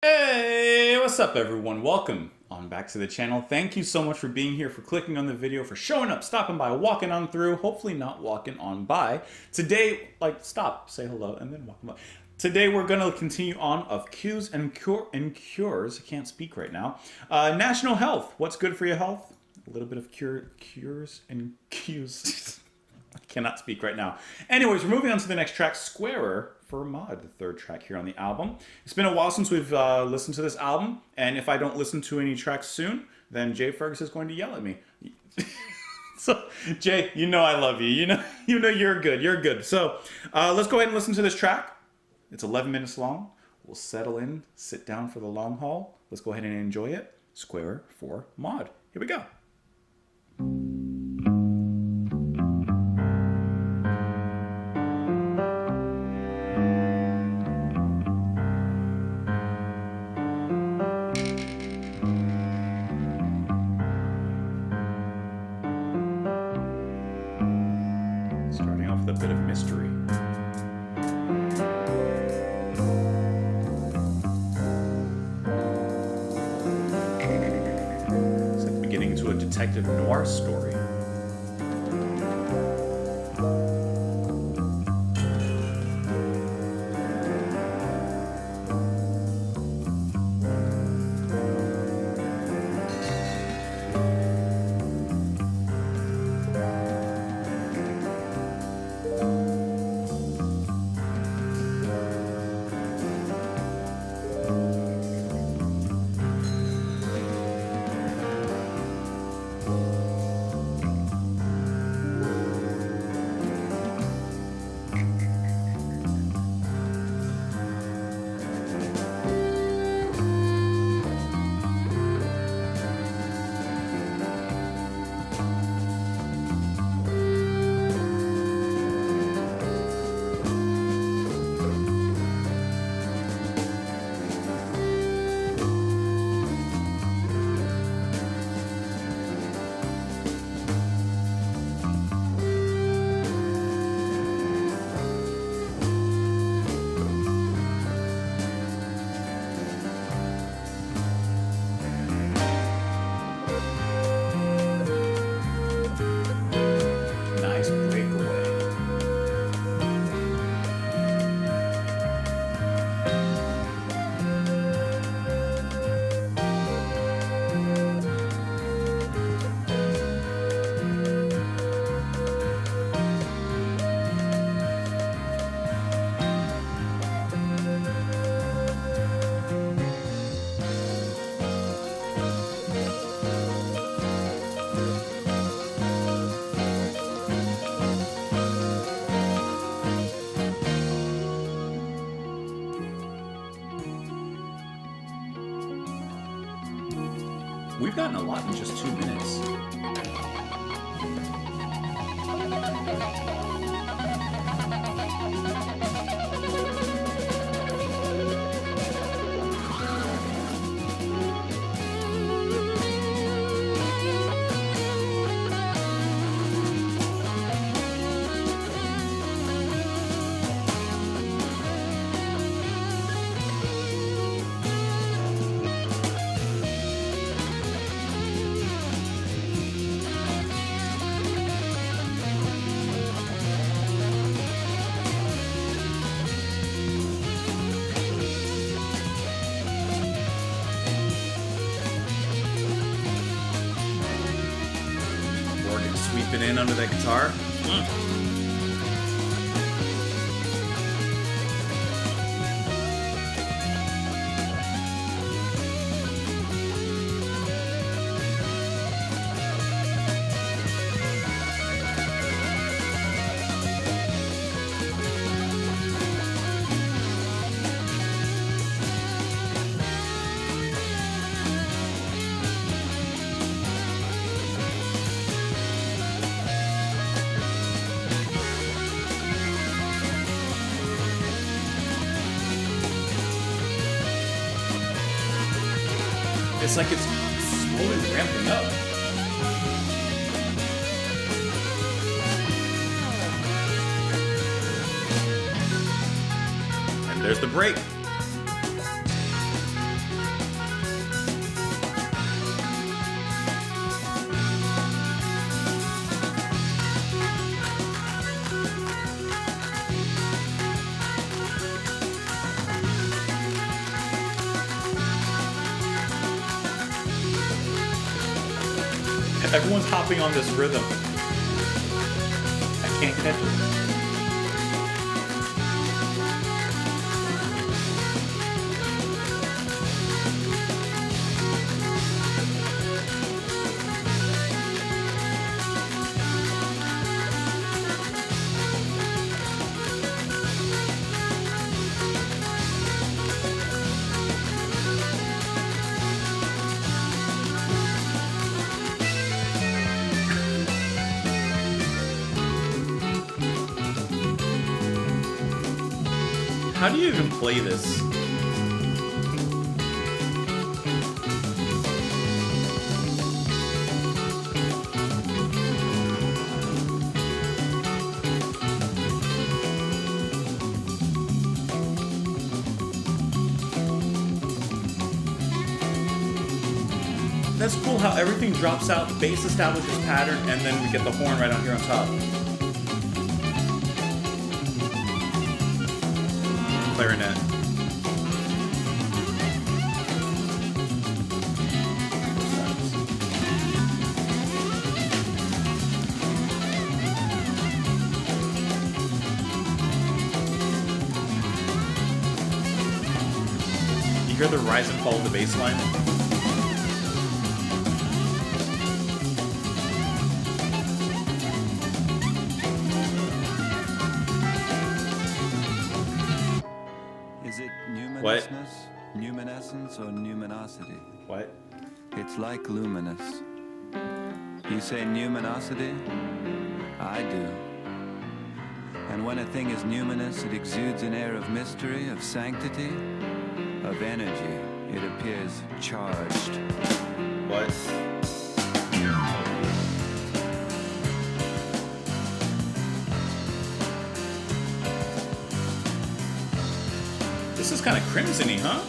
Hey, what's up everyone? Welcome on back to the channel. Thank you so much for being here, for clicking on the video, for showing up, stopping by, walking on through, hopefully not walking on by. Today, stop, say hello, and then walk by. Today we're going to continue on of Q's and cures. I can't speak right now. National health. What's good for your health? A little bit of cures and Q's. I cannot speak right now. Anyways, we're moving on to the next track, Squarer for Mod, the third track here on the album. It's been a while since we've listened to this album, and if I don't listen to any tracks soon, then Jay Fergus is going to yell at me. So, Jay, you know I love you. You know you're good. You're good. So, let's go ahead and listen to this track. It's 11 minutes long. We'll settle in, sit down for the long haul. Let's go ahead and enjoy it. Squarer for Mod. Here we go. Starting off with a bit of mystery. It's like the beginning to a detective noir story. We've gotten a lot in just 2 minutes. Sweeping in under that guitar. It's like it's slowly ramping up. There's the break. Everyone's hopping on this rhythm. I can't catch it. How do you even play this? That's cool how everything drops out, the bass establishes pattern, and then we get the horn right on here on top. Clarinet. You hear the rise and fall of the bass line? Is it numinous? What? Numinescence or numinosity? What? It's like luminous. You say numinosity? I do. And when a thing is numinous, it exudes an air of mystery, of sanctity, of energy. It appears charged. What? This is kind of crimson-y, huh?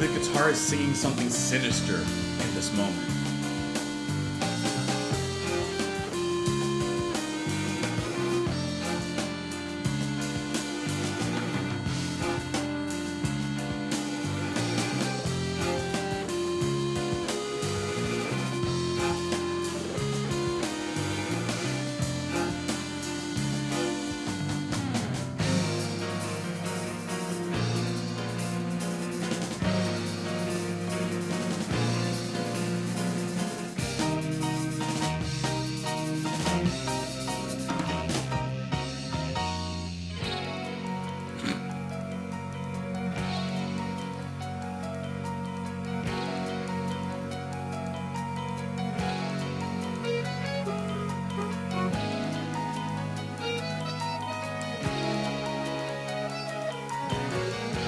The guitar is singing something sinister in this moment.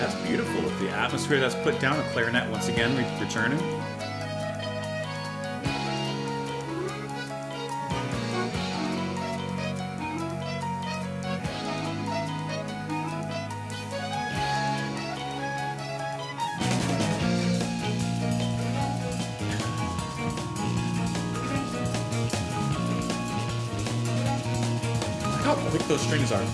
That's beautiful. The atmosphere that's put down, a clarinet once again returning. Look how quick those strings are.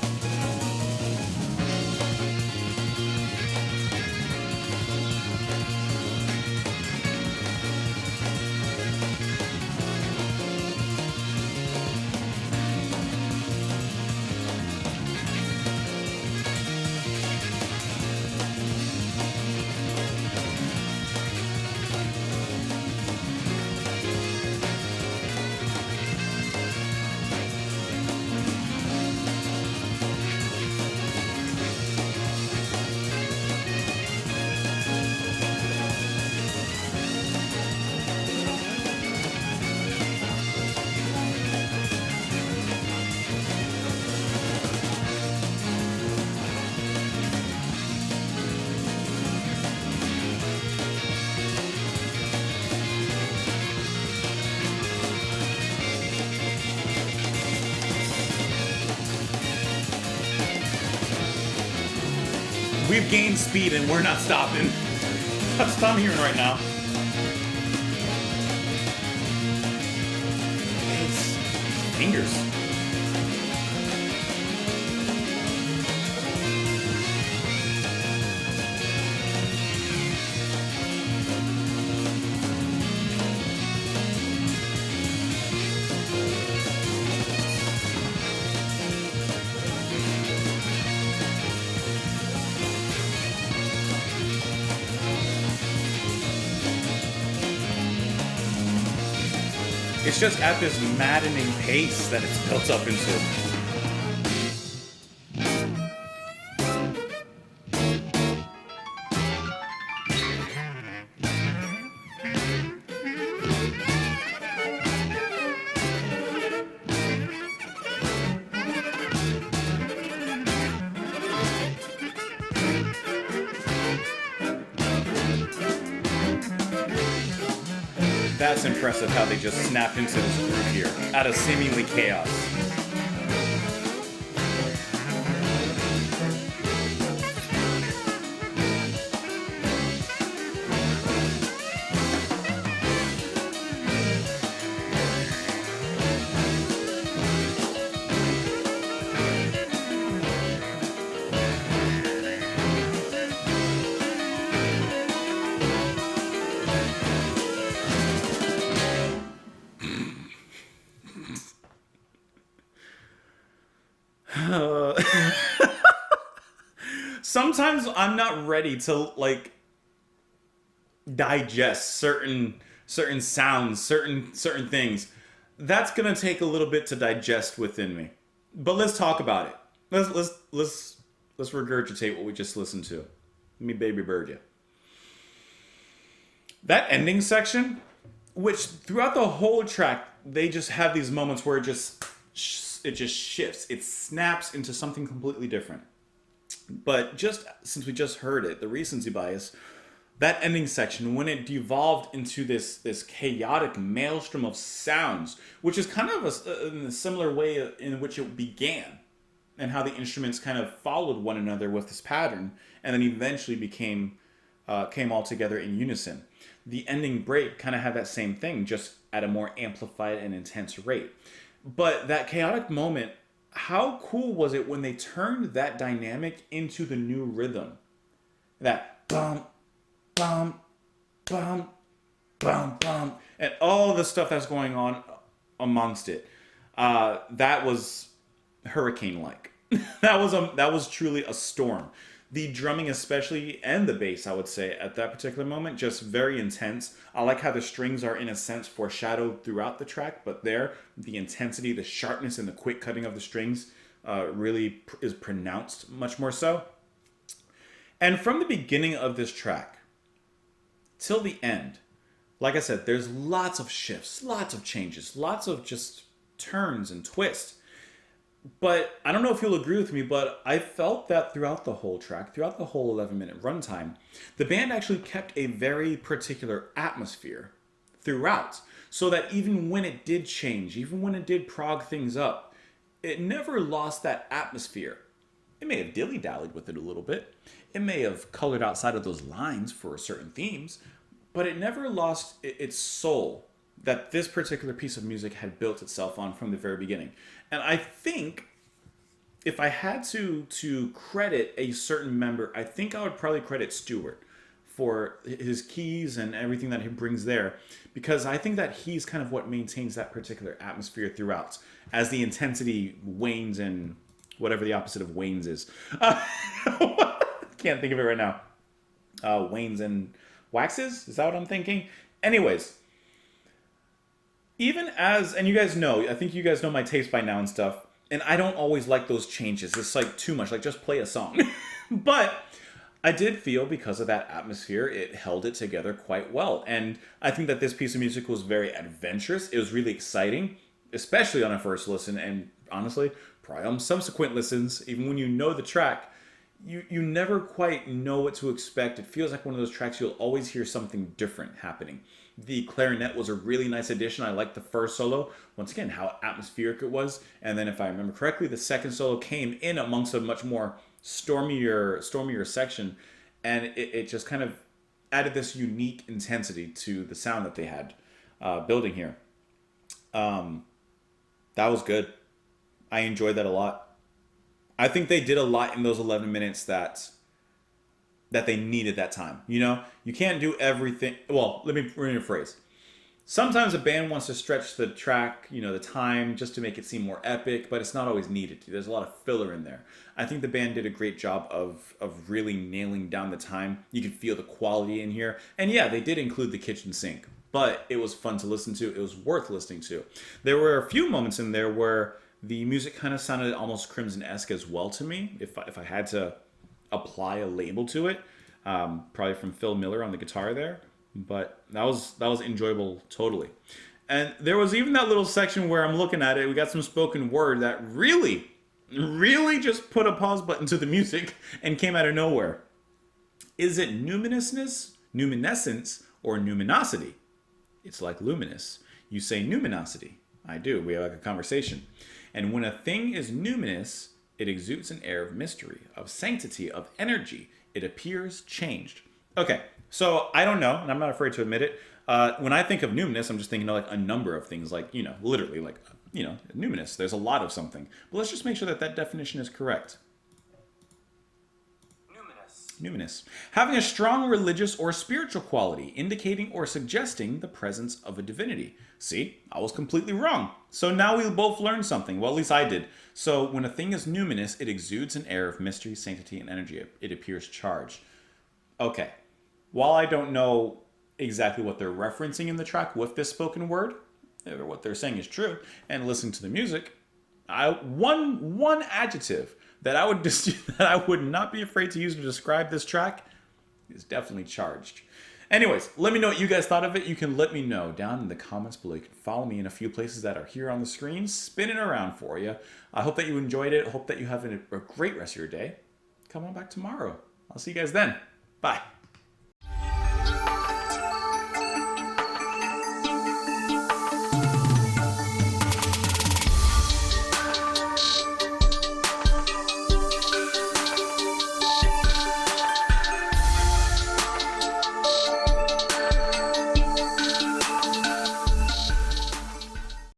We've gained speed and we're not stopping. That's what I'm hearing right now. It's fingers. It's just at this maddening pace that it's built up into. That's impressive how they just snapped into this groove here, out of seemingly chaos. Sometimes I'm not ready to like digest certain sounds, certain things. That's gonna take a little bit to digest within me. But let's talk about it. Let's regurgitate what we just listened to. Let me baby bird you. That ending section, which throughout the whole track, they just have these moments where it just shifts. It snaps into something completely different. But just since we just heard it, the recency bias, that ending section, when it devolved into this chaotic maelstrom of sounds, which is kind of in a similar way in which it began, and how the instruments kind of followed one another with this pattern, and then eventually came all together in unison. The ending break kind of had that same thing, just at a more amplified and intense rate. But that chaotic moment, how cool was it when they turned that dynamic into the new rhythm? That bum, bum, bum, bum, bum, and all the stuff that's going on amongst it. That was hurricane-like. that was truly a storm. The drumming especially, and the bass, I would say, at that particular moment, just very intense. I like how the strings are, in a sense, foreshadowed throughout the track, but there, the intensity, the sharpness, and the quick cutting of the strings really is pronounced much more so. And from the beginning of this track till the end, like I said, there's lots of shifts, lots of changes, lots of just turns and twists. But I don't know if you'll agree with me, but I felt that throughout the whole track, throughout the whole 11-minute runtime, the band actually kept a very particular atmosphere throughout. So that even when it did change, even when it did prog things up, it never lost that atmosphere. It may have dilly-dallied with it a little bit. It may have colored outside of those lines for certain themes, but it never lost its soul that this particular piece of music had built itself on from the very beginning. And I think if I had to credit a certain member, I think I would probably credit Stewart for his keys and everything that he brings there, because I think that he's kind of what maintains that particular atmosphere throughout as the intensity wanes, and whatever the opposite of wanes is. Can't think of it right now. Wanes and waxes? Is that what I'm thinking? Anyways, even as, and you guys know, I think you guys know my taste by now and stuff, and I don't always like those changes. It's like too much, like just play a song. But I did feel, because of that atmosphere, it held it together quite well. And I think that this piece of music was very adventurous. It was really exciting, especially on a first listen, and honestly, probably on subsequent listens, even when you know the track, you never quite know what to expect. It feels like one of those tracks you'll always hear something different happening. The clarinet was a really nice addition. I liked the first solo. Once again, how atmospheric it was. And then if I remember correctly, the second solo came in amongst a much more stormier section, and it just kind of added this unique intensity to the sound that they had building here. That was good. I enjoyed that a lot. I think they did a lot in those 11 minutes that they needed that time. You know, you can't do everything. Well, let me rephrase. Sometimes a band wants to stretch the track, you know, the time just to make it seem more epic, but it's not always needed to. There's a lot of filler in there. I think the band did a great job of really nailing down the time. You could feel the quality in here. And yeah, they did include the kitchen sink, but it was fun to listen to. It was worth listening to. There were a few moments in there where the music kind of sounded almost Crimson-esque as well to me, if I had to apply a label to it. Probably from Phil Miller on the guitar there. But that was enjoyable totally. And there was even that little section where I'm looking at it, we got some spoken word that really just put a pause button to the music and came out of nowhere. Is it numinescence, or numinosity? It's like luminous. You say numinosity. I do. We have like a conversation. And when a thing is numinous, it exudes an air of mystery, of sanctity, of energy. It appears changed. Okay. So I don't know, and I'm not afraid to admit it. When I think of numinous, I'm just thinking of like a number of things, like, you know, literally, like, you know, numinous. There's a lot of something. But let's just make sure that that definition is correct. Numinous. Having a strong religious or spiritual quality, indicating or suggesting the presence of a divinity. See, I was completely wrong. So now we both learned something. Well, at least I did. So when a thing is numinous, it exudes an air of mystery, sanctity, and energy. It appears charged. Okay. While I don't know exactly what they're referencing in the track with this spoken word, or what they're saying is true, and listening to the music, one adjective that I would that I would not be afraid to use to describe this track is definitely charged. Anyways, let me know what you guys thought of it. You can let me know down in the comments below. You can follow me in a few places that are here on the screen, spinning around for you. I hope that you enjoyed it. I hope that you have a great rest of your day. Come on back tomorrow. I'll see you guys then. Bye.